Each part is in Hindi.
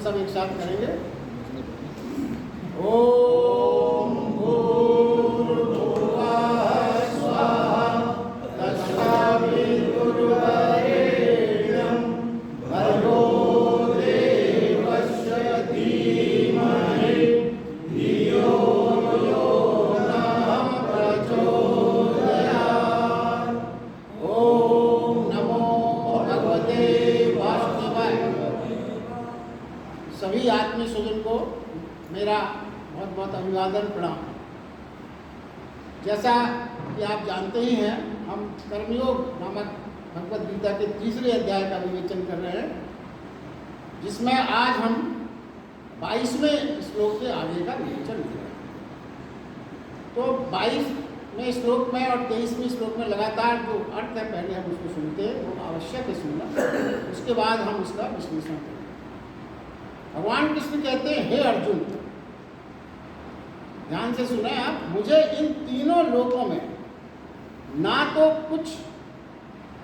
सब एक साथ करेंगे। ओम भूर्भुवः स्वः तत्सवितुर्वरेण्यं भर्गो देवस्य धीमहि धियो यो नः प्रचोदयात्। ओम नमो भगवते वासुदेवाय। सभी आत्मीय स्वजन को मेरा बहुत बहुत अभिवादन प्रणाम। जैसा कि आप जानते ही हैं, हम कर्मयोग नामक भगवद गीता के तीसरे अध्याय का विवेचन कर रहे हैं, जिसमें आज हम 22वें श्लोक के आगे का विवेचन कर रहे हैं। तो 22वें श्लोक में और 23वें श्लोक में लगातार जो अर्थ है, पहले हम उसको सुनते हैं, वो आवश्यक है सुनना, उसके बाद हम उसका विश्लेषण करेंगे। भगवान कृष्ण कहते हैं, हे अर्जुन, ध्यान से सुने आप, मुझे इन तीनों लोकों में ना तो कुछ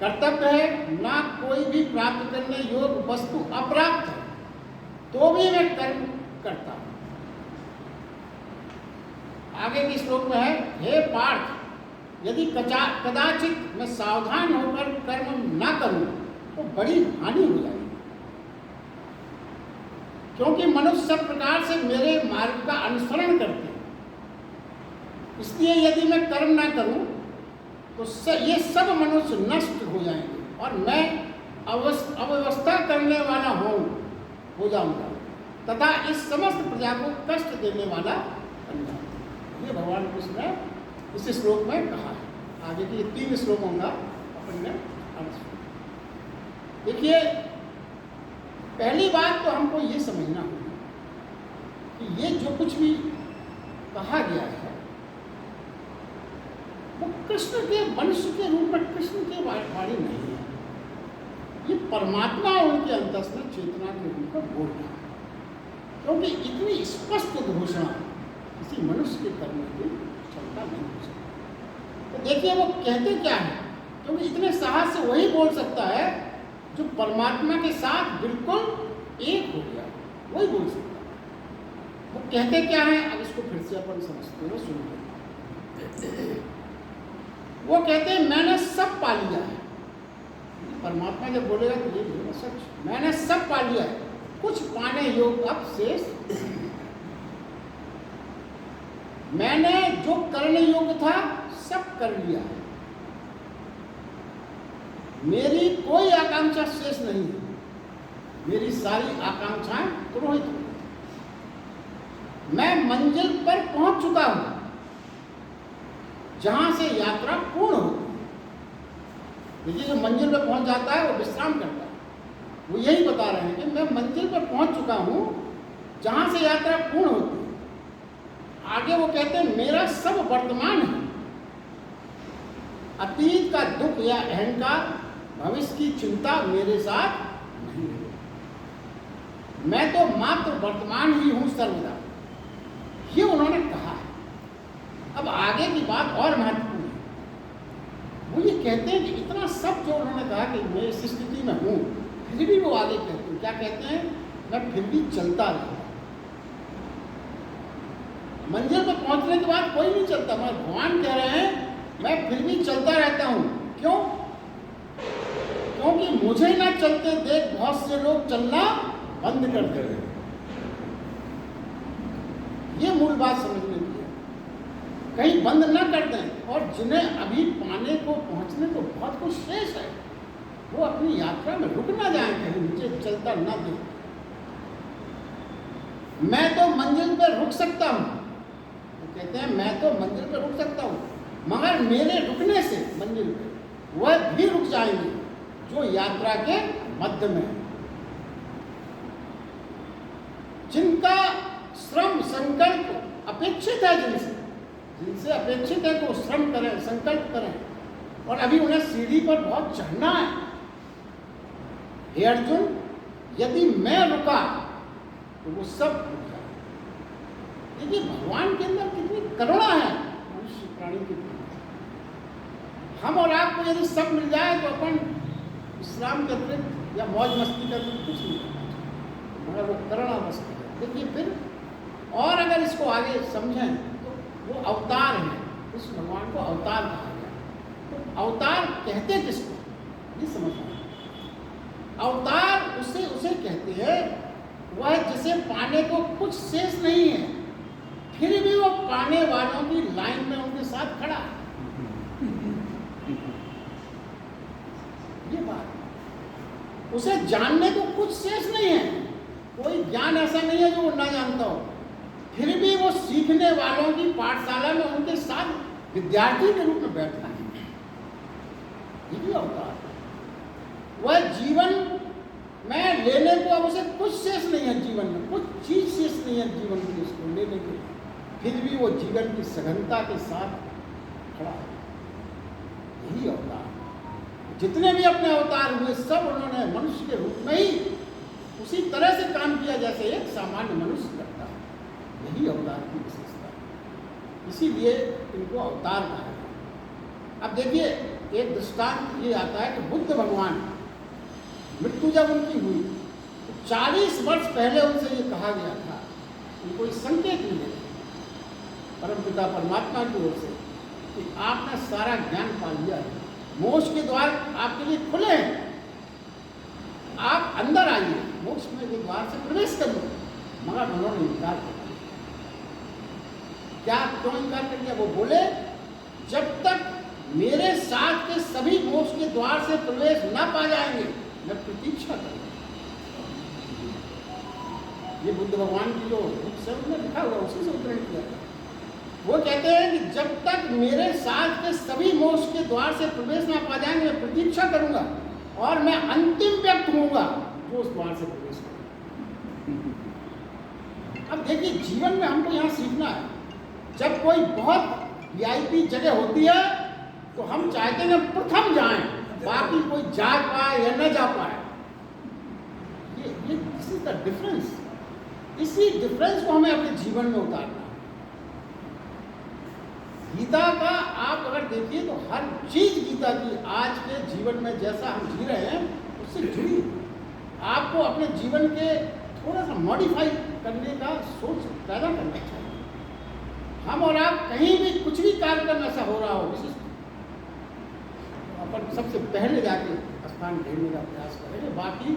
कर्तव्य है, ना कोई भी प्राप्त करने योग्य वस्तु अप्राप्त है, तो भी मैं कर्म करता हूं। आगे के श्लोक में है, हे पार्थ, यदि कदाचित मैं सावधान होकर कर्म ना करूं तो बड़ी हानि हो जाएगी, क्योंकि मनुष्य सब प्रकार से मेरे मार्ग का अनुसरण करते हैं। इसलिए यदि मैं कर्म ना करूं तो ये सब मनुष्य नष्ट हो जाएंगे और मैं अव्यवस्था करने वाला हो जाऊंगा तथा इस समस्त प्रजा को कष्ट देने वाला बन जाऊंगा। ये भगवान कृष्ण ने इस श्लोक में कहा है। आगे के 3 श्लोकों का अपन ने अर्थ। देखिए, पहली बात तो हमको ये समझना होगा कि ये जो कुछ भी कहा गया है वो कृष्ण के वंश के रूप में कृष्ण के वाणी नहीं है, ये परमात्मा उनके अंतस्थ चेतना के रूप में बोल रहा है, क्योंकि इतनी स्पष्ट घोषणा किसी मनुष्य के करने की क्षमता नहीं हो सकती। तो देखिए वो कहते क्या है, क्योंकि इतने साहस से वही बोल सकता है जो परमात्मा के साथ बिल्कुल एक हो गया, वही बोल सकता है। वो कहते क्या है, अब इसको फिर से अपन समझते हुए सुनते हैं। वो कहते हैं, मैंने सब पा लिया है। परमात्मा जब बोलेगा तो ये बोलेगा सच, मैंने सब पा लिया है, कुछ पाने योग्य अब शेष। मैंने जो करने योग्य था सब कर लिया है, मेरी कोई आकांक्षा शेष नहीं है, मेरी सारी आकांक्षाएं पुरोहित हो गई। मैं मंजिल पर पहुंच चुका हूं, जहां से यात्रा पूर्ण होती है। देखिए, जो मंजिल पर पहुंच जाता है वो विश्राम करता है। वो यही बता रहे हैं कि मैं मंजिल पर पहुंच चुका हूं, जहां से यात्रा पूर्ण होती है। आगे वो कहते हैं, मेरा सब वर्तमान है, अतीत का दुख या अहंकार, भविष्य की चिंता मेरे साथ नहीं है। मैं तो मात्र वर्तमान ही हूं सर्वदा। ये उन्होंने कहा है। अब आगे की बात और महत्वपूर्ण है। वो ये कहते हैं कि इतना सब जो उन्होंने कहा कि मैं इस स्थिति में हूं, फिर भी वो आगे कहते हैं, क्या कहते हैं, मैं फिर भी चलता रहता। मंजिल पर पहुंचने के बाद कोई नहीं चलता, मगर भगवान कह रहे हैं मैं फिर भी चलता रहता हूं। क्यों? क्योंकि मुझे ना चलते देख बहुत से लोग चलना बंद कर दे रहे हैं। ये मूल बात समझने की है, कहीं बंद ना कर दें, और जिन्हें अभी पाने को पहुंचने को बहुत कुछ शेष है, वो अपनी यात्रा में रुक ना जाए, कहीं नीचे चलता ना दे। मैं तो मंजिल पर रुक सकता हूं, तो कहते हैं मैं तो मंजिल पर रुक सकता हूं, मगर मेरे रुकने से मंजिल पर वह भी रुक जाएंगे जो यात्रा के मध्य में है, जिनका श्रम संकल्प अपेक्षित है, जिनसे अपेक्षित है कि वो श्रम करें, संकल्प करें, और अभी उन्हें सीढ़ी पर बहुत चढ़ना है। हे अर्जुन, यदि मैं रुका तो वो सब रुक जाए। देखिए, भगवान के अंदर कितनी करुणा है मनुष्य प्राणी के प्रति। हम और आपको यदि सब मिल जाए तो अपन विश्राम के अतिरिक्त या मौज मस्ती का कुछ नहीं करना चाहिए। मगर वो करणावस्था है। देखिए फिर और अगर इसको आगे समझें तो वो अवतार है, कृष्ण भगवान को अवतार कहा गया। तो अवतार कहते किसको, ये समझना। अवतार उसे कहते हैं वह जिसे पाने को कुछ शेष नहीं है, फिर भी वो पाने वालों की लाइन में उनके साथ खड़ा है। ये बात, उसे जानने को कुछ शेष नहीं है, कोई ज्ञान ऐसा नहीं है जो वो ना जानता हो, फिर भी वो सीखने वालों की पाठशाला में उनके साथ विद्यार्थी के रूप में बैठता है। ये अवतार, वह जीवन में लेने को अब उसे कुछ शेष नहीं है, जीवन में कुछ चीज शेष नहीं है जीवन की उसको लेने के, फिर भी वो जीवन की सघनता के साथ खड़ा है। यही अवतार, जितने भी अपने अवतार हुए सब उन्होंने मनुष्य के रूप में ही उसी तरह से काम किया जैसे एक सामान्य मनुष्य करता है। यही अवतार की विशेषता है, इसीलिए इनको अवतार कहा है। अब देखिए एक दृष्टांत ये आता है कि बुद्ध भगवान मृत्यु जब उनकी हुई तो 40 वर्ष पहले उनसे ये कहा गया था, उनको ये संकेत मिले परमपिता परमात्मा की ओर से कि आपने सारा ज्ञान पा लिया है, मोक्ष के द्वार आपके लिए खुले हैं, आप अंदर आइए, मोक्ष में के द्वार से प्रवेश करिए। मगर उन्होंने इनकार कर दिया। क्या क्यों इनकार कर दिया? वो बोले जब तक मेरे साथ के सभी मोक्ष के द्वार से प्रवेश न पा जाएंगे मैं प्रतीक्षा करूंगा। ये बुद्ध भगवान की जो बुक से उन्होंने लिखा हुआ उसी से उद्धरण किया था। वो कहते हैं कि जब तक मेरे साथ के सभी मोक्ष के द्वार से प्रवेश ना पा जाएंगे मैं प्रतीक्षा करूंगा और मैं अंतिम व्यक्ति होऊंगा जो उस द्वार से प्रवेश करेगा। अब देखिए जीवन में हमको यहाँ सीखना है, जब कोई बहुत वीआईपी जगह होती है तो हम चाहते हैं प्रथम जाएं, बाकी कोई जा पाए या न जा पाए। ये दिस इज द डिफरेंस। इसी डिफरेंस को हमें अपने जीवन में उतारना है। गीता का आप अगर देखिए तो हर चीज गीता की आज के जीवन में जैसा हम जी रहे हैं उससे जुड़ी। आपको अपने जीवन के थोड़ा सा मॉडिफाई करने का सोच पैदा करना चाहिए। हम और आप कहीं भी कुछ भी कार्यक्रम ऐसा हो रहा हो विशिष्ट, अपन सबसे पहले जाके स्थान ढूंढने का प्रयास करेंगे, बाकी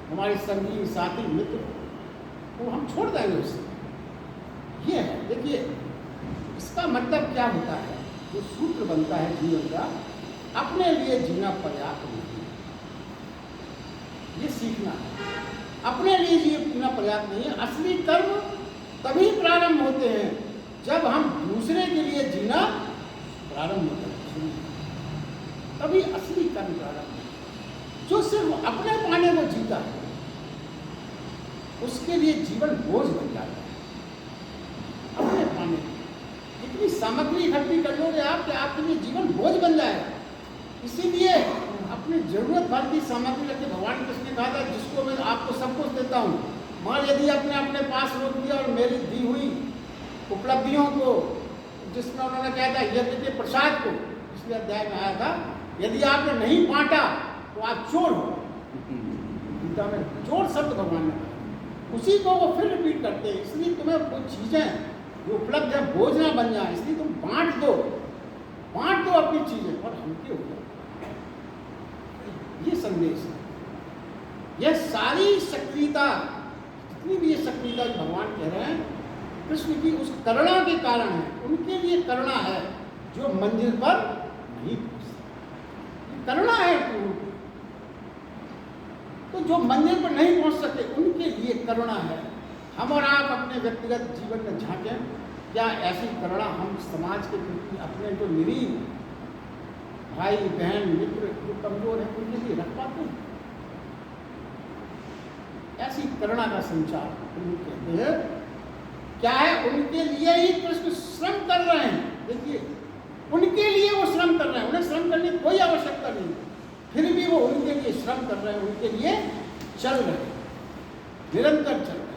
हमारे संगी साथी मित्र वो हम छोड़ देंगे उससे। ये है, देखिए इसका मतलब क्या होता है, जो सूत्र बनता है जीवन का, अपने लिए जीना पर्याप्त नहीं, ये सीखना है। अपने लिए जीना पर्याप्त नहीं है। असली कर्म तभी प्रारंभ होते हैं जब हम दूसरे के लिए जीना प्रारंभ करते हैं, तभी असली कर्म प्रारंभ है। जो सिर्फ अपने पाने को जीता है उसके लिए जीवन बोझ बन जाता है। अपने पाने इतनी सामग्री इकट्ठी कर लोगे आप कि आपके लिए जीवन बोझ बन जाएगा। इसीलिए अपनी जरूरत भर की सामग्री रखते। भगवान कृष्ण ने कहा था जिसको मैं आपको सब कुछ देता हूँ, मगर यदि आपने अपने पास रोक दिया और मेरी दी हुई उपलब्धियों को, जिसमें उन्होंने कहा था यज्ञ के प्रसाद को, इसलिए अध्याय में आया था, यदि आपने नहीं बांटा तो आप चोर हो। गीता में चोर शब्द भगवान ने कहा, उसी को वो फिर रिपीट करते हैं। इसलिए तुम्हें कोई चीजें जो उपलब्ध है बोझ ना बन जाए, इसलिए तुम बांट दो अपनी चीजें और हल्के हो जाओ। ये संदेश है। यह सारी सक्रियता, जितनी भी ये सक्रियता भगवान कह रहे हैं कृष्ण की, उस करुणा के कारण है। उनके लिए करुणा है जो मंजिल पर नहीं पहुंचते। करुणा है तो जो मंजिल पर नहीं पहुंच सकते उनके लिए करुणा है। हम और आप अपने व्यक्तिगत जीवन में झांकें, क्या ऐसी करुणा हम समाज के प्रति, अपने जो निरीह भाई बहन मित्र जो कमजोर है उनके लिए रख पाते हैं? ऐसी करुणा का संचार कहते हैं क्या है, उनके लिए ही कृष्ण श्रम कर रहे हैं। देखिए उनके लिए वो श्रम कर रहे हैं, उन्हें श्रम करने की कोई आवश्यकता नहीं, फिर भी वो उनके लिए श्रम कर रहे हैं, उनके लिए चल रहे हैं, निरंतर चल रहे हैं।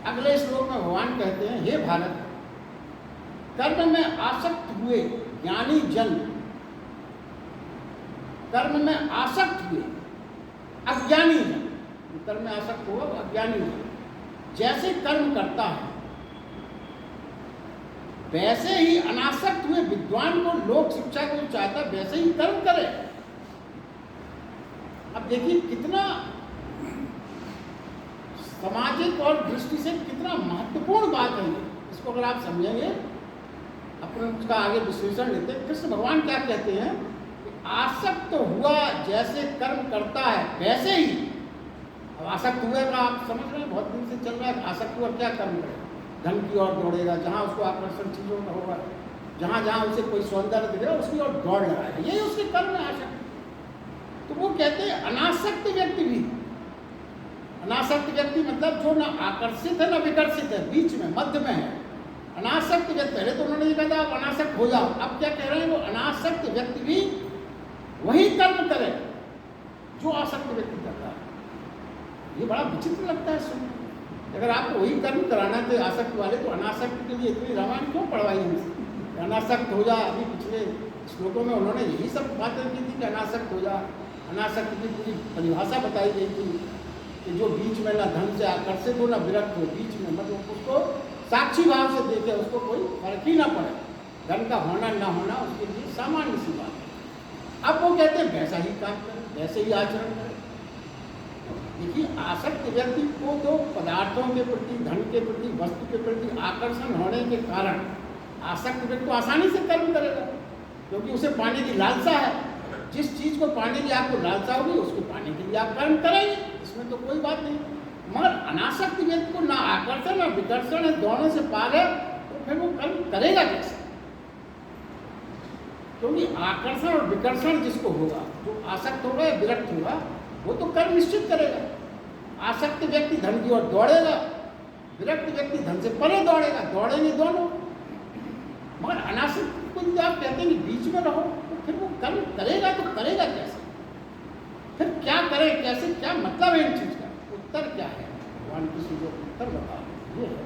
अगले श्लोक में भगवान कहते हैं, हे भारत, कर्म में आसक्त हुए ज्ञानी जन, कर्म में आसक्त हुए अज्ञानी जन, कर्म में आसक्त होगा वो अज्ञानी होगा। जैसे कर्म करता है वैसे ही अनासक्त हुए विद्वान को लोक शिक्षा को चाहता है वैसे ही कर्म करे। अब देखिए कितना सामाजिक और दृष्टि से कितना महत्वपूर्ण बात है ये। इसको अगर आप समझेंगे, अपने उसका आगे विश्लेषण लेते हैं। कृष्ण भगवान क्या कहते हैं, आसक्त हुआ जैसे कर्म करता है वैसे ही। अब आसक्त हुए का आप समझ रहे हैं, बहुत दिन से चल रहा है। आसक्त हुआ क्या कर्म करेगा, धन की ओर दौड़ेगा, जहाँ उसको आकर्षण चीजों का होगा, जहाँ जहाँ उसे कोई सौंदर्य दिखेगा उसकी ओर दौड़ लगाएगा, यही उसके कर्म में आसक्त। तो वो कहते हैं अनासक्त व्यक्ति भी, अनासक्त व्यक्ति मतलब जो ना आकर्षित है ना विकर्षित है, बीच में मध्य में है। अनासक्त व्यक्ति, पहले तो उन्होंने ये कहा था आप अनासक्त हो जाओ, अब क्या कह रहे हैं, वो अनासक्त व्यक्ति भी वही कर्म करे जो आसक्त व्यक्ति करता है। ये बड़ा विचित्र लगता है सुन। अगर आपको वही कर्म कराना थे आसक्त वाले, तो अनासक्त के लिए इतनी रामायण क्यों पढ़वाई हमसे, अनासक्त हो जा। अभी पिछले श्लोकों में उन्होंने यही सब बातें की थी कि अनासक्त हो जा। अनासक्त की पूरी परिभाषा बताई गई थी कि जो बीच में ना धन से आकर्षित हो ना विरक्त हो, बीच में मतलब उसको साक्षी भाव से देखे, उसको कोई फर्क ही ना पड़े, धन का होना ना होना उसके लिए सामान्य सी बात है। अब वो कहते हैं वैसा ही काम करें, वैसे ही आचरण करें। देखिए आसक्त व्यक्ति को तो पदार्थों के प्रति, धन के प्रति, वस्तु के प्रति आकर्षण होने के कारण आसक्त व्यक्ति तो आसानी से कर्म करेगा, क्योंकि उसे पाने की लालसा है। जिस चीज को पाने की आपको लालसा होगी उसको पाने के लिए आप कर्म करेंगे, इसमें तो कोई बात नहीं। मगर अनासक्त व्यक्ति को ना आकर्षण ना विकर्षण है, दोनों से पार है, तो फिर वो कर्म करेगा कैसे। क्योंकि आकर्षण और विकर्षण जिसको होगा, जो आसक्त होगा या विरक्त होगा, वो तो कर्म निश्चित करेगा। आसक्त व्यक्ति धन की ओर दौड़ेगा, विरक्त व्यक्ति धन से परे दौड़ेगा, दौड़ेंगे दोनों। मगर अनासक्त को यदि आप कहते हैं कि बीच में रहो, तो फिर वो कर्म करेगा तो करेगा कैसे, फिर क्या करे, कैसे, क्या मतलब है इन चीज का। उत्तर क्या है, भगवान कृष्ण जो उत्तर बता रहे ये है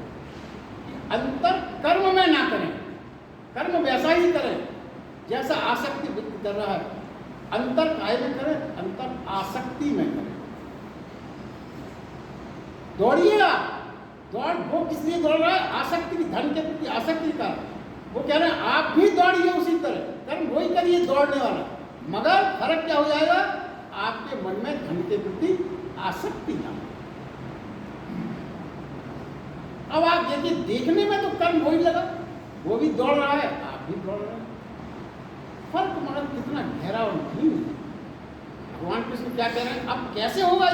कि अंतर कर्म में ना करें, कर्म वैसा ही करें जैसा आसक्ति व्यक्ति कर रहा है। अंतर काय में करें, अंतर आसक्ति में करें। दौड़िएगा, दौड़ वो किस लिए दौड़ रहा है, आसक्ति की, धन के प्रति आसक्ति का। वो कह रहे हैं आप भी दौड़िए उसी तरह, कर्म वही करिए दौड़ने वाला, मगर फर्क क्या हो जाएगा, आपके मन में धन के प्रति आसक्ति ना हो। अब आप देखिए, देखने में तो कर्म वही लगा, वो भी दौड़ रहा है, आप भी दौड़ रहे हैं, फर्क मगर कितना गहरा और गहीन है। भगवान कृष्ण क्या कह रहे हैं, अब कैसे होगा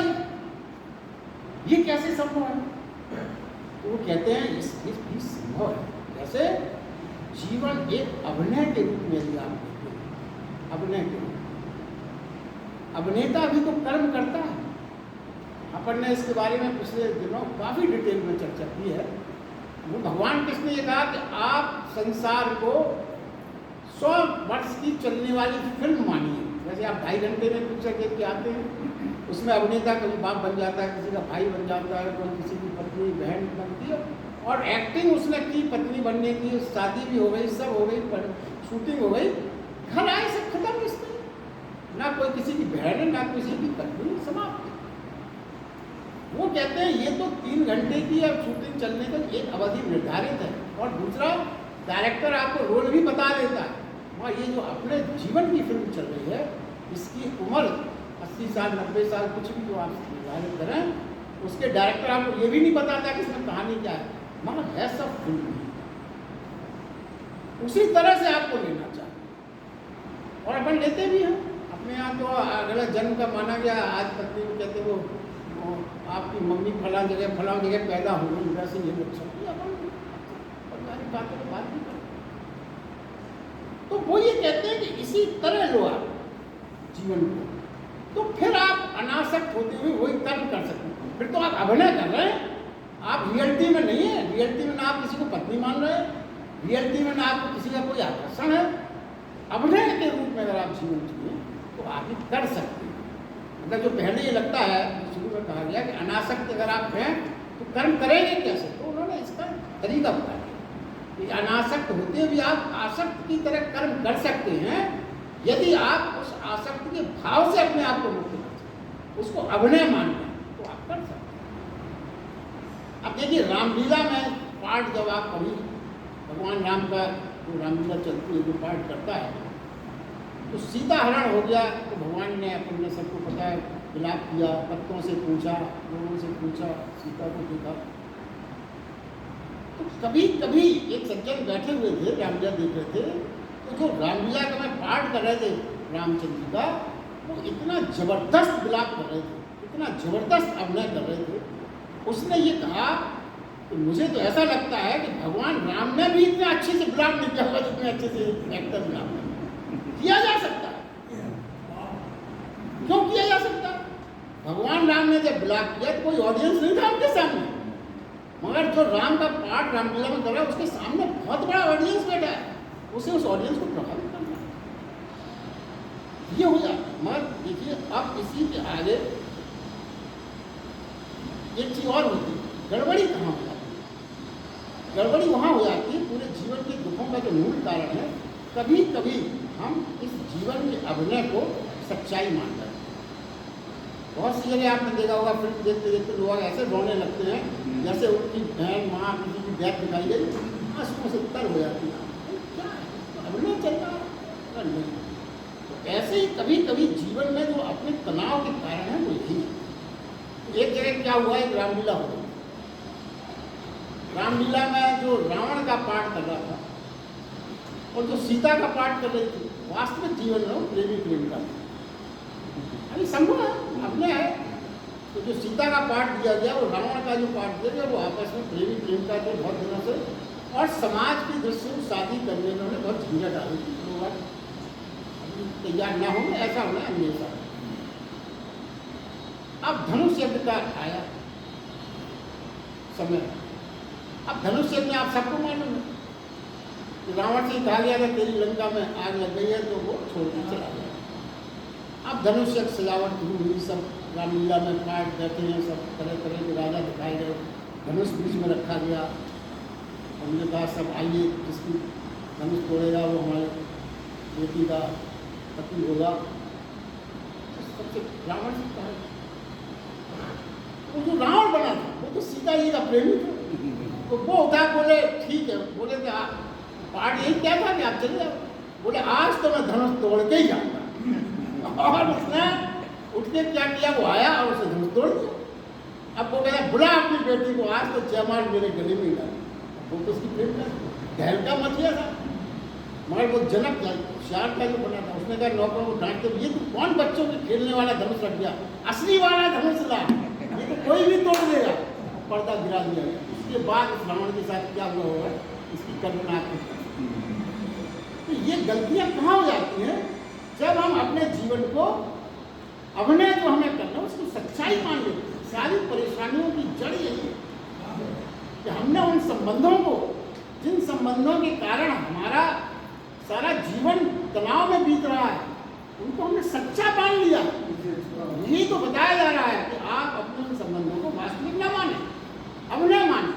ये कैसे संभव है। तो वो कहते हैं ये भी संभव है। जैसे जीवन एक अभिनय के रूप में यदि आप देखते हैं, अभिनय के रूप, अभिनेता भी तो कर्म करता है। अपन ने इसके बारे में पिछले दिनों काफी डिटेल में चर्चा की है। वो भगवान कृष्ण ने कहा कि आप संसार को 100 वर्ष की चलने वाली फिल्म मानिए। जैसे आप 2.5 घंटे में पिक्चर देख के आते हैं, उसमें अभिनेता कभी बाप बन जाता है, किसी का भाई बन जाता है, कोई किसी की पत्नी बहन बनती है, और एक्टिंग उसने की, पत्नी बनने की, शादी भी हो गई, सब हो गई, शूटिंग हो गई, घर आए सब खत्म रिश्ते, ना कोई किसी की बहन है ना किसी की पत्नी, समाप्त। वो कहते हैं ये तो 3 घंटे की अब शूटिंग चलने का एक अवधि निर्धारित है, और दूसरा डायरेक्टर आपको रोल भी बता देता है। और ये जो अपने जीवन की फिल्म चल रही है, इसकी उम्र 80 साल 90 साल कुछ भी जो आप निर्धारित करें, उसके डायरेक्टर आपको ये भी नहीं बताता कि इसमें कहानी क्या है, मगर है सब फिल्म। उसी तरह से आपको लेना चाहिए, और अपन लेते भी हैं। अपने यहाँ तो अगला जन्म का माना गया, आज पत्नी को कहते वो आपकी मम्मी फला जगह पैदा हो गई, वैसे ये लोग सब अपन परिवारिक बातों को बात नहीं करते। तो वो ये कहते हैं कि इसी तरह लो आप जीवन को, तो फिर आप अनासक्त होते हुए वही कर्म कर सकते हैं। फिर तो आप अभिनय कर रहे हैं, आप रियलिटी में नहीं है। रियलिटी में ना आप किसी को पत्नी मान रहे हैं, रियलिटी में ना आपको किसी का कोई आकर्षण है। अभिनय के रूप में अगर आप जीवन जिए तो आप ये कर सकते हैं। मतलब जो पहले ये लगता है, शुरू में कहा गया कि अनासक्त अगर आप हैं तो कर्म करेंगे कैसे, तो उन्होंने इसका तरीका बताया कि अनासक्त होते भी आप आसक्त की तरह कर्म कर सकते हैं, यदि आप उस आसक्त के भाव से अपने आप को मुक्त कर सकते, उसको अभिनय मान लें तो आप कर अब देखिए रामलीला में पाठ जब आप कभी भगवान राम का जो रामलीला चलती है जो पाठ करता है तो सीता हरण हो गया तो भगवान ने अपने सबको पता है विलाप किया, पत्तों से पूछा, लोगों से पूछा, सीता को देखा। तो कभी कभी एक सज्जन बैठे हुए थे रामलीला देख रहे थे तो जो रामलीला का मैं पाठ कर रहे थे रामचंद्र जी का वो इतना जबरदस्त विलाप कर रहे थे, इतना जबरदस्त अभिनय कर रहे थे। उसने ये कहा कि मुझे तो ऐसा लगता है कि भगवान राम ने भी इतने अच्छे से विलाप नहीं किया होगा जितने अच्छे से एक्टर विलाप किया जा सकता है। क्यों किया जा सकता है? भगवान राम ने जब विलाप किया तो कोई ऑडियंस नहीं था उनके सामने, मगर जो राम का पाठ रामलीला में कर रहा है उसके सामने बहुत बड़ा ऑडियंस बैठा है, उसे उस ऑडियंस को प्रभावित करना ये हो जाता। मगर देखिए अब इसी के आगे एक चीज और होती है, गड़बड़ी कहाँ हो जाती है? गड़बड़ी वहाँ हो जाती है पूरे जीवन के दुखों का जो मूल कारण है, कभी कभी हम इस जीवन के अभिनय को सच्चाई मानते हैं। बहुत सी जगह आपने देखा होगा फिल्म देखते देखते लोग ऐसे रोने लगते हैं जैसे उनकी बहन माँ किसी की डेथ दिखाई गई, आंसुओं से तर हो जाती है। क्या है अभिनय चल रहा है? नहीं। तो ऐसे ही कभी कभी जीवन में जो अपने तनाव के कारण है वो यही है। एक जगह क्या हुआ, एक रामलीला हो गई। रामलीला में जो रावण का पाठ कर रहा था और जो सीता का पाठ कर रही थी, वास्तविक जीवन में प्रेमी प्रेमिका अभी संभव है, अपने है। तो जो सीता का पाठ दिया गया वो रावण का जो पाठ दिया गया वो आपस में प्रेमी प्रेमिका थे बहुत दिनों से, और समाज की दृष्टि से शादी करने में उन्होंने बहुत झंझट डाली थी। लोग तैयार ना होंगे, ऐसा होना हमेशा। अब धनुष यज्ञ का आया समय। अब धनुष यज्ञ आप सबको मालूम है, रावण से कहा गया था तेरी लंका में आग लग गई है तो वो छोड़ के चला गया। अब धनुष यज्ञ सजावट शुरू हुई, सब रामलीला में पाठ बैठे हैं, सब तरह तरह के राजा दिखाए गए, धनुष बीच में रखा गया। हमने कहा सब आइए, जिसकी धनुष तोड़ेगा वो हमारे बेटी का पति होगा। सबसे रावण से कहा, वो जो रावण बना था वो तो सीता जी का प्रेमी था, तो वो उठा बोले ठीक है, बोले कि आप पाठ यही क्या था कि आप चले जाओ। बोले आज तो मैं धनुष तोड़ के ही जाऊंगा। और उसने उठ के क्या किया, वो आया और उसे धनुष तोड़ दिया। अब वो कहता बुला अपनी बेटी को, आज तो जयमाल मेरे गले में ही डाली। वो तो उसकी प्रेम का तहलका मच गया था। मगर वो जनक होशियार का जो बना था, उसने कहा नौकरों को डांटते ये तो कौन बच्चों के खेलने वाला धनुष रख गया, असली वाला धनुष ला, ये तो कोई भी तोड़ देगा। पर्दा गिरा दिया गया। उसके बाद इस रावण के साथ क्या हुआ होगा इसकी कल्पना आपको। तो ये गलतियां कहाँ हो जाती हैं, जब हम अपने जीवन को अभिनय जो हमें करना है उसको सच्चाई मान लेते हैं। सारी परेशानियों की जड़ यही है कि हमने उन संबंधों को, जिन संबंधों के कारण हमारा सारा जीवन तनाव में बीत रहा है, उनको हमने सच्चा मान लिया। यही तो बताया जा रहा है कि आप अपने उन संबंधों को वास्तविक न माने, अभिनय माने,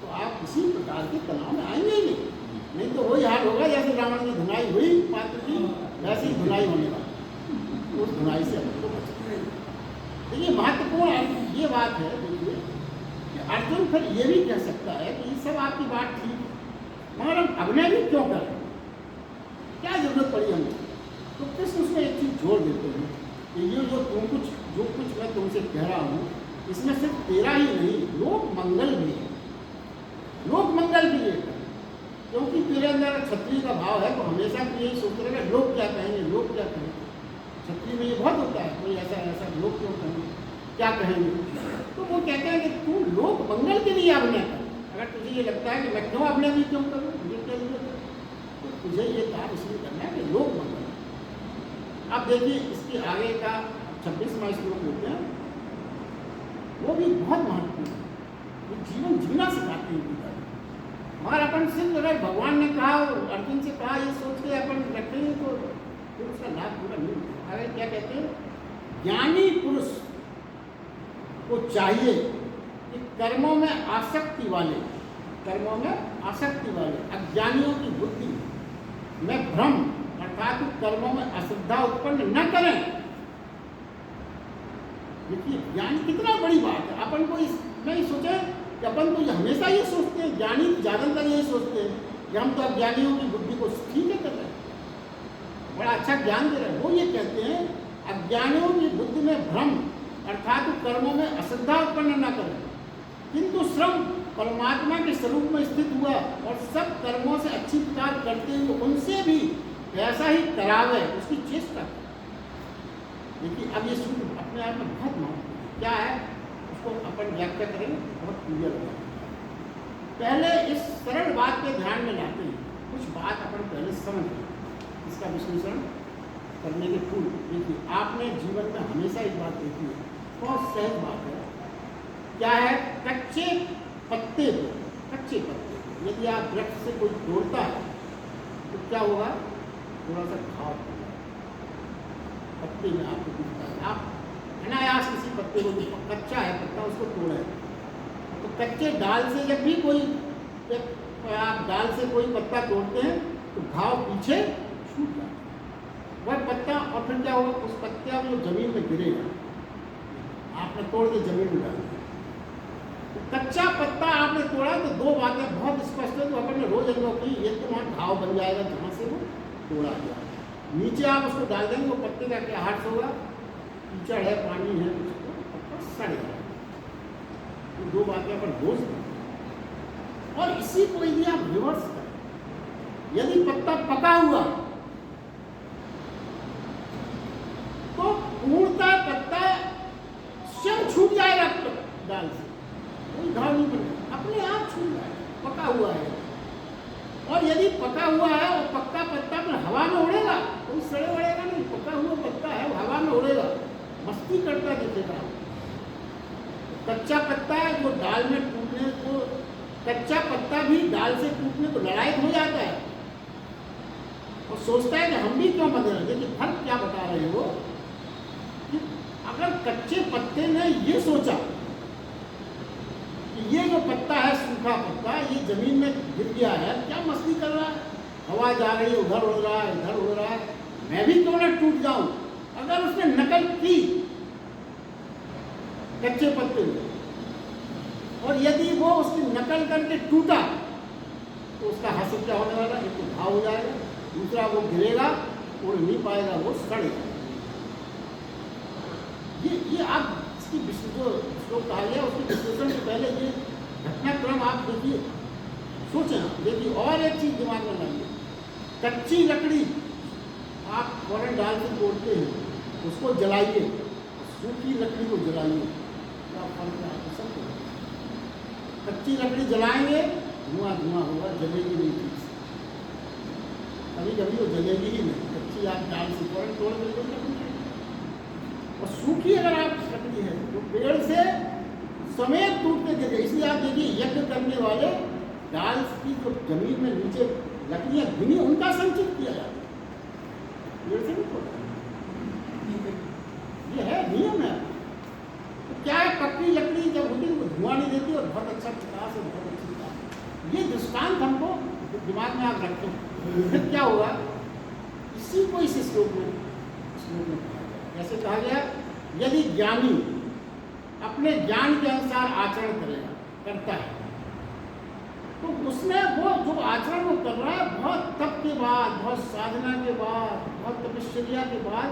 तो आप किसी प्रकार के तनाव में आएंगे ही नहीं तो वही हाल होगा जैसे रावण की धुनाई हुई पात्र की, वैसी धुनाई होने वाली। उस धुनाई से अपने को बचना। देखिए महत्वपूर्ण ये बात है, देखिए कि अर्जुन फिर ये भी कह सकता है कि ये सब आपकी बात ठीक है, मगर हम अभिनय भी क्यों करें, क्या जरूरत पड़ी हमें? तो कृष्ण उसमें एक चीज जोड़ देते हैं कि ये जो कुछ मैं तुमसे कह रहा हूँ, इसमें सिर्फ तेरा ही नहीं, लोक मंगल भी है। लोक मंगल भी है क्योंकि तेरे अंदर क्षत्रिय का भाव है, तो हमेशा तू यही सोचते रहेगा लोग क्या कहेंगे, लोग क्या कहेंगे। क्षत्रिय में ये बहुत होता है, कोई ऐसा लोग क्यों कहेंगे, क्या कहेंगे। तो वो कहते हैं कि तू लोक मंगल के लिए अभिनय कर। अगर तुझे ये लगता है कि मैं क्यों अभिनय भी क्यों करूँ, मुझे क्या जरूरत है, तो तुझे ये काम इसलिए करना है कि लोक मंगल। अब देखिए इसके आगे का 26वां श्लोक होते हैं, वो भी बहुत महत्वपूर्ण है, वो जीवन जीना सिखाते हैं। मगर अपन सिर्फ अगर भगवान ने कहा और अर्जुन से कहा ये सोच के अपन रखेंगे तो फिर उसका लाभ पूरा नहीं मिलता। अगर क्या कहते हैं, ज्ञानी पुरुष को चाहिए कि कर्मों में आसक्ति वाले अज्ञानियों की बुद्धि में भ्रम अर्थात कर्मों में अश्रद्धा उत्पन्न न करें। देखिए ज्ञान कितना बड़ी बात है। अपन को इसमें ही सोचे कि कि अपन तो हमेशा ये सोचते हैं, ज्ञानी ज़्यादातर यही सोचते हैं कि हम तो अज्ञानियों की बुद्धि को ठीक है कर रहे हैं, बड़ा अच्छा ज्ञान दे रहे हैं। वो ये कहते हैं अज्ञानियों की बुद्धि में भ्रम अर्थात कर्मों में अश्रद्धा उत्पन्न न करें, किंतु श्रम परमात्मा के स्वरूप में स्थित हुआ और सब कर्मों से अच्छी प्रकार करते हुए उनसे भी ऐसा ही करावे, उसकी चेष्टा। देखिए अब ये सूत्र अपने आप में बहुत महत्वपूर्ण क्या है, उसको अपन व्याख्या करेंगे, बहुत क्लियर होगा। पहले इस सरल बात के ध्यान में लाते हैं, कुछ बात अपन पहले समझ लें, इसका विश्लेषण करने के पूर्व देखिए आपने जीवन में हमेशा एक बात देखी है, बहुत सहज बात है, क्या है, कच्चे पत्ते को यदि आप वृक्ष से कोई तोड़ता है तो क्या होगा, थोड़ा सा घाव पत्ते में आपको दिखता है। आप अनायास किसी पत्ते को, जो कच्चा है पत्ता, उसको तोड़े तो कच्चे डाल से जब भी कोई आप डाल से कोई पत्ता तोड़ते हैं तो घाव पीछे छूट जाता है वह पत्ता, और फिर क्या होगा, उस पत्ते में जो जमीन में गिरेगा, आपने तोड़ के जमीन में डाल दिया, तो कच्चा पत्ता आपने तोड़ा तो दो बातें बहुत स्पष्ट है, तो अपन ने रोज अनुभव की, एक तो वहाँ घाव बन जाएगा जहाँ से वो तोड़ा गया, नीचे आप उसको डाल देंगे, वो पत्ते का क्या हाथ होगा, कीचड़ है, पानी है, उसको पत्ता सड़ जाएगा। ये दो बातें अपन रोज करते। और इसी को यदि आप रिवर्स करें, यदि पत्ता पका हुआ तो पूर्णतः पत्ता स्वयं छूट जाएगा डाल से, कोई घाव नहीं बनेगा, अपने आप छूट जाएगा, पका हुआ है। और यदि पका हुआ है और पक्का पत्ता में हवा में उड़ेगा, कोई सड़े उड़ेगा नहीं, पका हुआ पत्ता है वो हवा में उड़ेगा, मस्ती करता दिखेगा। कच्चा पत्ता है जो डाल में टूटने को, कच्चा पत्ता भी डाल से टूटने को लड़ाई हो जाता है और सोचता है कि हम भी क्यों बदल रहे। देखिए फर्क क्या बता रहे हो कि अगर कच्चे पत्ते ने ये सोचा कि ये जो पत्ता है, सूखा पत्ता, ये जमीन में गिर गया है, क्या मस्ती कर रहा है, हवा जा रही है, उधर उड़ रहा है, इधर उड़ रहा है, मैं भी क्यों ना टूट जाऊं। अगर उसने नकल की कच्चे पत्ते में और यदि वो उसकी नकल करके टूटा तो उसका हासिल क्या होने वाला, एक तो घाव हो जाएगा, दूसरा वो गिरेगा, उड़ नहीं पाएगा, वो सड़ेगा। ये आप इसकी जो श्लोक कहा गया उसके विश्लेषण से पहले ये घटनाक्रम आप देखिए, सोचें, देखिए। और एक चीज दिमाग में लाइए, कच्ची लकड़ी आप फौरन डाल के तोड़ते हैं, उसको जलाइए, सूखी लकड़ी को जलाइए, कच्ची लकड़ी जलाएंगे, धुआं धुआं होगा, जलेगी नहीं ठीक से, कभी कभी वो जलेगी ही नहीं। कच्ची आप डाल से फौरन तोड़ के, और सूखी अगर आप लकड़ी है तो पेड़ से समेत टूटने देंगे। इसलिए आप देखिए यज्ञ करने वाले डाल की जो जमीन में नीचे लकड़ियां गिनी, उनका संचित किया जाता है, पेड़ से नहीं तोड़ता। ये है नियम है। तो क्या है, पक्की लकड़ी जब होती है वो धुआं नहीं देती और बहुत अच्छा प्रकाश है, बहुत अच्छी प्रकाश। ये दृष्टांत हमको दिमाग में आप रखें, फिर क्या होगा, इसी को इस श्लोक में ऐसे कहा गया, यदि ज्ञानी अपने ज्ञान के अनुसार आचरण करता है तो उसमें वो जो आचरण वो कर रहा है, बहुत तप के बाद, बहुत साधना के बाद, बहुत तपस्या के बाद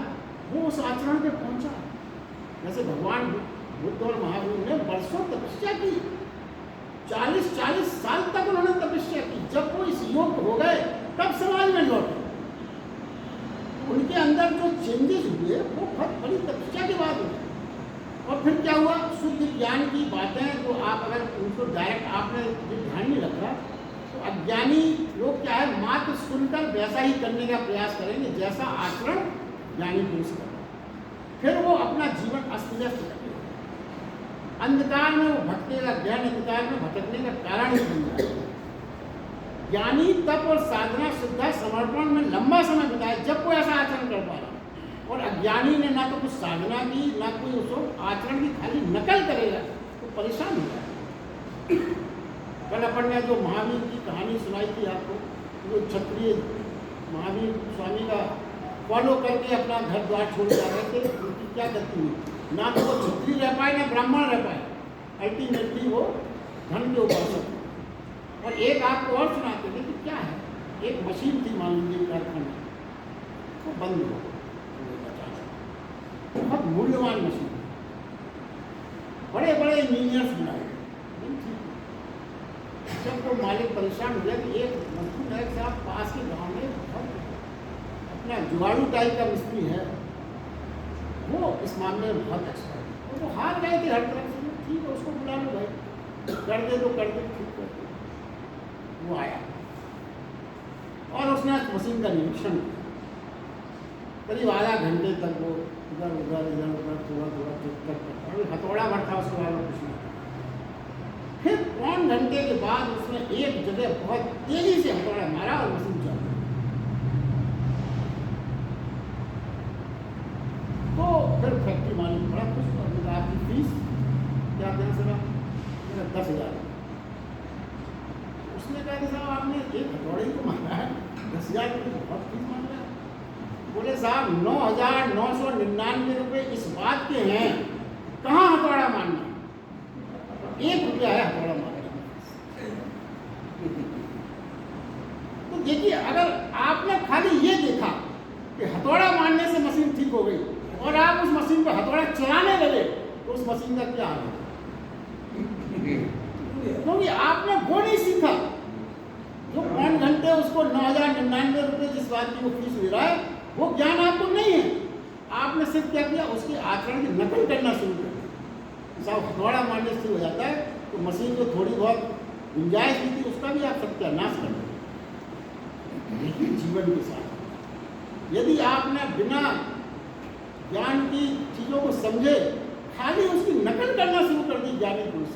वो उस आचरण पे पहुंचा। जैसे भगवान बुद्ध और महावीर ने वर्षों तपस्या की, 40-40 साल तक उन्होंने तपस्या की। जब वो इस योग हो गए तब समाज में लौटे, उनके अंदर जो चेंजेस हुए वो बहुत बड़ी तपस्या के बाद हुए। और फिर क्या हुआ, शुद्ध ज्ञान की बातें जो आप अगर उनको डायरेक्ट आपने ध्यान नहीं रखा तो अज्ञानी लोग क्या है, मात्र सुनकर वैसा ही करने का प्रयास करेंगे जैसा आचरण ज्ञानी पुरुष कर, फिर वो अपना जीवन अस्त व्यस्त करेगा, अंधकार में वो भटकेगा, ज्ञान अंधकार में भटकने का कारण ही बन जाएगा। ज्ञानी तप और साधना शुद्धा समर्पण में लंबा समय बिताए जब वो ऐसा आचरण कर पा रहा, और अज्ञानी ने ना तो कुछ साधना की ना कोई उसको आचरण की, खाली नकल करेगा तो परेशान हो जाएगा। कल अपन ने जो महावीर की कहानी सुनाई थी आपको, वो क्षत्रिय महावीर स्वामी का फॉलो करके अपना घर द्वार छोड़ जा रहे थे, उनकी क्या गति हुई, ना तो वो क्षत्रिय रह पाए ना ब्राह्मण रह पाए, अल्टीमेटली वो धन के उपासक। और एक आपको और सुनाते थे कि क्या है, एक मशीन थी मान लीजिए कारखाना, वो बंद हो गई, बहुत मूल्यवान मशीन, बड़े बड़े इंजीनियर्स बनाए। जब वो मालिक परेशान हो गया कि एक मजदूर है साहब पास के गांव में बहुत अपना जुगाड़ू टाइप का मिस्त्री है, वो इस मामले में बहुत एक्सपर्ट है, तो वो हार गए थे हर तरफ से। ठीक है उसको बुला लो भाई, कर दे तो कर दे, ठीक कर दे। वो आया और उसने मशीन का निरीक्षण किया, करीब आधा घंटे तक वो इधर उधर थोड़ा थोड़ा चेक करता, अभी हथौड़ा भर था उसके बाद कुछ नहीं। फिर 3 घंटे के बाद उसने एक जगह बहुत तेजी से हथौड़ा मारा और मशीन चल गई। तो फिर फैक्ट्री मालिक बड़ा खुश हुआ, आपकी फीस क्या देना सर? मेरा 10,000। उसने कहा कि साहब आपने एक हथौड़े को मारा है, 10,000 रुपये बहुत फीस मांग रहा है। बोले साहब 9,999 रुपये इस बात के हैं, कहाँ हथौड़ा मारना, 1 रुपया है हथौड़ा मारना। तो देखिए अगर आपने खाली ये देखा कि हथौड़ा मारने से मशीन ठीक हो गई और आप उस मशीन पर हथौड़ा चलाने लगे तो उस मशीन का क्या हाल है? क्योंकि आपने वो नहीं सीखा जो 5 घंटे उसको 9,099 रुपये जिस बात की वो फीस ले रहा है, वो ज्ञान आपको नहीं है। आपने सिर्फ क्या किया, उसके आचरण की नकल करना शुरू कर दिया। साहब हथौड़ा मारने से हो जाता है तो मशीन को थोड़ी बहुत गुंजाइश भी थी, उसका भी आप सत्यानाश कर दें। लेकिन जीवन के साथ यदि आपने बिना ज्ञान की चीज़ों को समझे खाली उसकी नकल करना शुरू कर दी ज्ञानी पुरुष,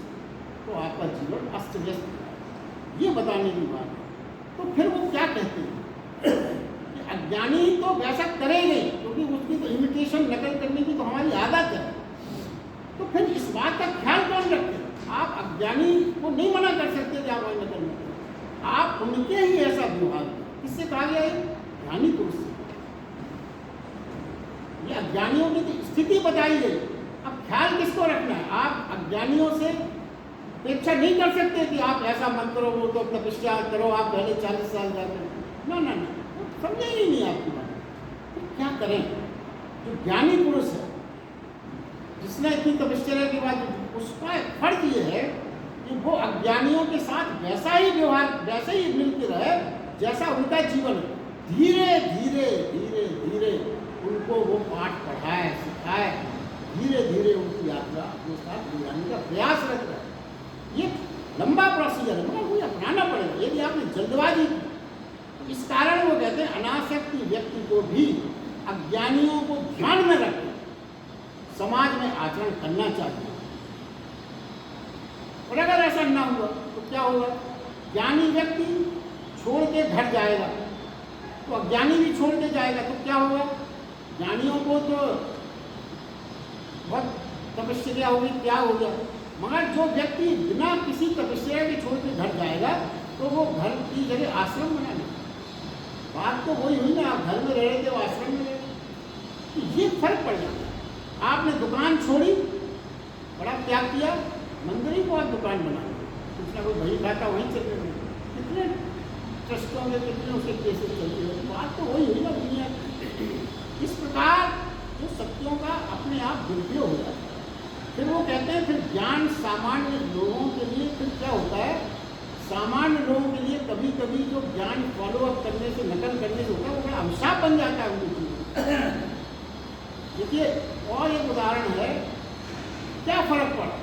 तो आपका जीवन अस्त व्यस्त है, ये बताने की बात है। तो फिर वो क्या कहते हैं कि अज्ञानी तो वैसा करेंगे क्योंकि उसकी तो इमिटेशन नकल करने की तो हमारी आदत है। तो फिर इस बात का ख्याल कौन रखते? आप अज्ञानी को नहीं मना कर सकते कि आप नकल मत करें, आप उनके ही ऐसा व्यवहार करें। किससे कहा गया है? ज्ञानी पुरुष से। ये अज्ञानियों की तो स्थिति बताई गई। अब ख्याल किसको रखना है? आप अज्ञानियों से अपेक्षा नहीं कर सकते कि आप ऐसा मत करो, वो तो तपस्या करो, आप पहले 40 साल जाते ना ना ना, समझे ही नहीं आपकी बात। तो क्या करें? जो ज्ञानी पुरुष है जिसने इतनी तपस्या के बाद, उसका फर्ज ये है कि वो अज्ञानियों के साथ वैसा ही व्यवहार, वैसे ही मिलकर रहे जैसा उनका जीवन है। धीरे धीरे धीरे धीरे उनको वो पाठ पढ़ाए, सिखाए, धीरे धीरे उनकी यात्रा अपने साथ जुड़ाने का प्रयास रख रहा है। ये लंबा प्रोसीजर है, मगर वो अपनाना पड़ेगा। यदि आपने जल्दबाजी की तो इस कारण वो कहते हैं अनासक्ति व्यक्ति को भी अज्ञानियों को ध्यान में रखकर समाज में आचरण करना चाहिए। और अगर ऐसा ना हुआ तो क्या होगा? ज्ञानी व्यक्ति छोड़ के घर जाएगा तो अज्ञानी भी छोड़ के जाएगा, तो क्या होगा? ज्ञानियों को तो बहुत तपस्या होगी, क्या हो गया, मगर जो व्यक्ति बिना किसी तपस्या के छोड़ के घर जाएगा तो वो घर की जगह आश्रम बना लेगा। बात तो वही हुई ना, आप घर में रह रहे थे, वो आश्रम में रह रहे, तो ये फर्क पड़ जाता है। आपने दुकान छोड़ी, बड़ा त्याग किया, मंदिर ही को आप दुकान बना ली, कुछ ना कोई वही खाता वहीं चल रहे, कितने ट्रस्टों में कितने उसके केसेस चलते हैं। बात तो वही हुई ना दुनिया की। इस प्रकार जो सत्यों का अपने आप दुरुपयोग हो जाता है। फिर वो कहते हैं फिर ज्ञान सामान्य लोगों के लिए फिर क्या होता है? सामान्य लोगों के लिए कभी कभी जो ज्ञान फॉलोअप करने से, नकल करने से होता है, वो बड़ा अभिशाप बन जाता है उनके लिए। देखिए और एक उदाहरण है, क्या फर्क पड़ा?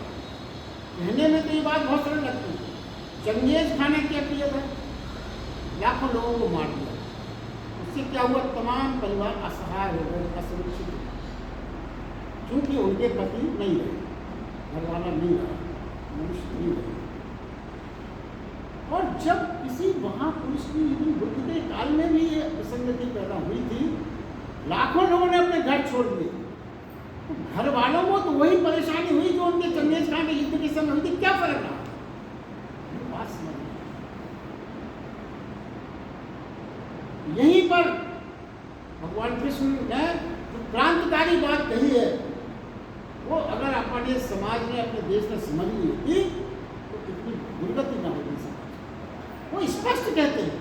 कहने में तो ये बात बहुत सरल लगती है। चंगेज खान ने क्या किया था? लाखों लोगों को मार दिया। उससे क्या हुआ? तमाम परिवार असहाय हो गए, असुरक्षित हो गए, क्योंकि उनके पति नहीं रहे, घर वाला नहीं रहा, मनुष्य नहीं रहे। और जब किसी महापुरुष की बुद्ध के काल में भी ये विसंगति पैदा हुई थी, लाखों लोगों ने अपने घर छोड़ दिए, तो घर वालों को तो वही परेशानी हुई जो उनके चंगेज खान के युद्ध के समय हुई थी। क्या फर्क रहा? बात समझ यहीं पर भगवान कृष्ण ने जो क्रांतिकारी बात कही है, वो अगर अपने समाज में, अपने देश में समझ ली होती तो कितनी कहते हैं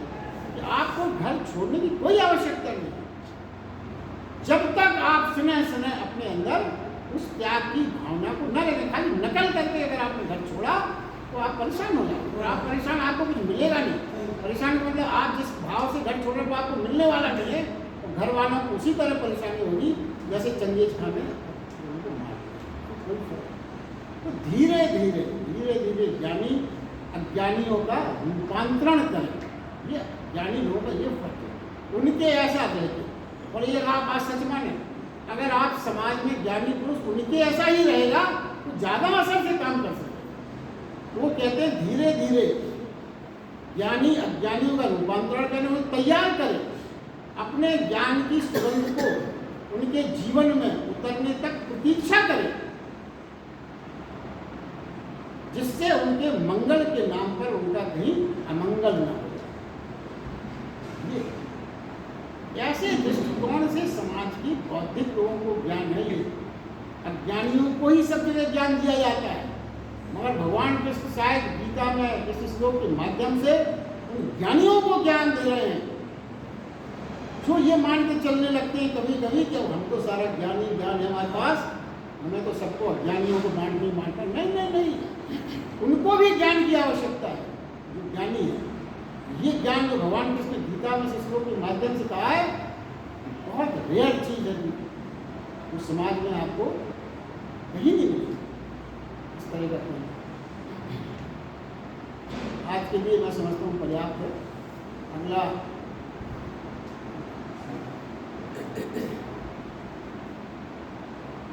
कि आपको घर छोड़ने की कोई आवश्यकता नहीं, जब तक आप स्नेह स्नेह अपने अंदर उस त्याग की भावना को न रखें। खाली नकल करके अगर आपने घर छोड़ा तो आप परेशान हो जाओगे, और आप परेशान, आपको कुछ मिलेगा नहीं। परेशान का मतलब आप जिस भाव से घर छोड़ रहे हो आपको मिलने वाला नहीं है, तो घर वालों को उसी तरह परेशानी होगी जैसे चंगेज खान ने उनको मार दिया। तो धीरे धीरे ज्ञानी अज्ञानियों का रूपांतरण करें। ये ज्ञानी लोगों का ये फर्क है, उनके ऐसा रहते। और ये आप बात सच माने, अगर आप समाज में ज्ञानी पुरुष उनके ऐसा ही रहेगा तो ज़्यादा असर से काम कर सकते। वो कहते हैं धीरे धीरे ज्ञानी अज्ञानियों का रूपांतरण करने में तैयार करें, अपने ज्ञान की सुगंध को उनके जीवन में उतरने तक प्रतीक्षा करें, जिससे उनके मंगल के नाम पर उनका कहीं अमंगल न हो जाए। ऐसे दृष्टिकोण से समाज की बौद्धिक लोगों को ज्ञान है। ये अज्ञानियों को ही सब जगह ज्ञान दिया जाता है, मगर भगवान कृष्ण शायद गीता में इस श्लोक के माध्यम से उन ज्ञानियों को ज्ञान दे रहे हैं, जो ये मान के चलने लगते हैं कभी कभी कि हमको सारा ज्ञान है हमारे पास, हमें तो सबको अज्ञानियों को बांट नहीं बांटना। नहीं, उनको भी ज्ञान की आवश्यकता है जो ज्ञानी है। ये ज्ञान जो भगवान कृष्ण गीता में श्लोक के माध्यम से कहा है, बहुत रेयर चीज है, उस समाज में आपको कहीं नहीं मिलेगी इस तरह का कोई। आज के लिए मैं समझता हूँ पर्याप्त है। अगला